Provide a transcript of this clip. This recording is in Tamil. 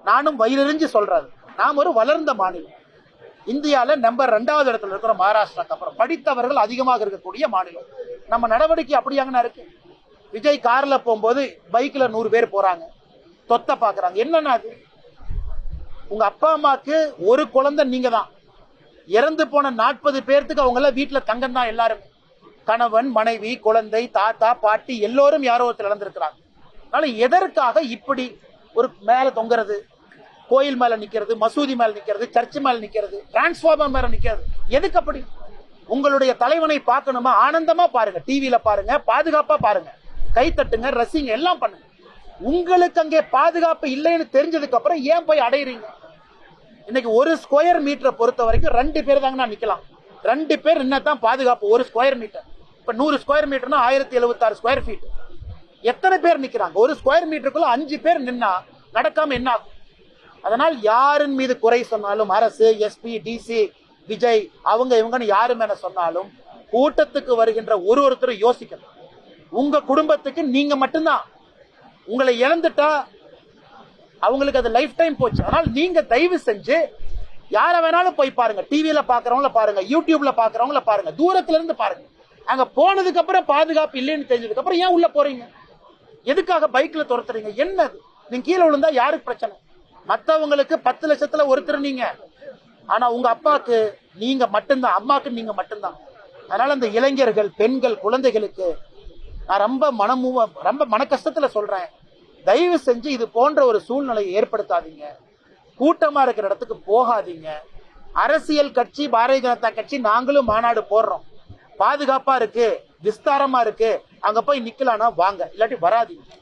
நானும் வயிறறிஞ்சு சொல்றாரு, நாம் ஒரு வளர்ந்த மாநிலம். இந்தியால நம்பர் 2வது இடத்துல இருக்கிற மகாராஷ்டிராக்கு அப்புறம் படித்தவர்கள் அதிகமாக இருக்கக்கூடிய மாநிலம். நம்ம நடவடிக்கை அப்படியாங்கன்னு இருக்கு. விஜய் கார்ல போகும்போது பைக்ல 100 பேர் போறாங்க, தொத்த பாக்குறாங்க. என்னன்னா அது உங்க அப்பா அம்மாக்கு ஒரு குழந்தை நீங்க தான். இறந்து போன 40 பேர்த்துக்கு அவங்க எல்லாம் வீட்டுல தங்கம் தான். எல்லாரும் கணவன், மனைவி, குழந்தை, தாத்தா, பாட்டி எல்லோரும் யாரோ ஒருத்தர் இழந்திருக்கிறாங்க. அதனால எதற்காக இப்படி ஒரு மேல தொங்குறது, கோயில் மேல நிக்கிறது, மசூதி மேல நிக்கிறது, சர்ச் மேல நிக்கிறது, டிரான்ஸ்பார்மர் மேல நிக்கிறது? எதுக்கு அப்படி? உங்களுடைய தலைவனை பார்க்கணுமா? ஆனந்தமா பாருங்க, டிவியில பாருங்க, பாதுகாப்பா பாருங்க, கை தட்டுங்க, ரசிங்க, எல்லாம் பண்ணுங்க. உங்களுக்கு அங்கே பாதுகாப்பு இல்லைன்னு தெரிஞ்சதுக்கு அப்புறம் ஏன் போய் அடையிறீங்க? இன்னைக்கு ஒரு ஸ்கொயர் மீட்டரை பொறுத்த வரைக்கும் 2 பேர் தாங்க நிக்கலாம். 2 பேர் என்னதான் பாதுகாப்பு? ஒரு ஸ்கொயர் மீட்டர். இப்ப 100 ஸ்கொயர் மீட்டர்னா 1076 ஸ்கொயர் ஃபீட். எத்தனை பேர் நிக்கிறாங்க? ஒரு ஸ்கொயர் மீட்டருக்குள்ள 5 பேர் நின்னா நடக்காம என்ன ஆகும்? அதனால் யாரின் மீது குறை சொன்னாலும், அரசு, எஸ்பி, டிசி, விஜய் அவங்க இவங்கன்னு யாரு மேல சொன்னாலும், கூட்டத்துக்கு வருகின்ற ஒருத்தரும் யோசிக்கணும். உங்க குடும்பத்துக்கு நீங்க மட்டும்தான். உங்களை இழந்துட்டா அவங்களுக்கு அது லைஃப் டைம் போச்சு. அதனால நீங்க தயவு செஞ்சு யார வேணாலும் போய் பாருங்க, டிவியில பாக்குறவங்கள பாருங்க, யூடியூப்ல பாக்குறவங்கள பாருங்க, தூரத்துல இருந்து பாருங்க. அங்க போனதுக்கு அப்புறம் பாதுகாப்பு இல்லைன்னு தெரிஞ்சதுக்கு அப்புறம் ஏன் உள்ள போறீங்க? எதுக்காக பைக்ல துரத்துறீங்க? என்னது? நீங்க கீழே விழுந்தா யாருக்கு பிரச்சனை? மத்தவங்களுக்கு 10 லட்சத்துல ஒருத்தர் நீங்க, ஆனா உங்க அப்பாக்கு நீங்க மட்டும்தான், அம்மாக்கு நீங்க மட்டும்தான். அதனால இந்த இளைஞர்கள், பெண்கள், குழந்தைகளுக்கு நான் ரொம்ப மன கஷ்டத்துல சொல்றேன், தயவு செஞ்சு இது போன்ற ஒரு சூழ்நிலையை ஏற்படுத்தாதீங்க. கூட்டமா இருக்கிற இடத்துக்கு போகாதீங்க. அரசியல் கட்சி, பாரதிய ஜனதா கட்சி நாங்களும் மாநாடு போடுறோம். பாதுகாப்பா இருக்கு, விஸ்தாரமா இருக்கு, அங்க போய் நிக்கலாம்னா வாங்க, இல்லாட்டி வராதீங்க.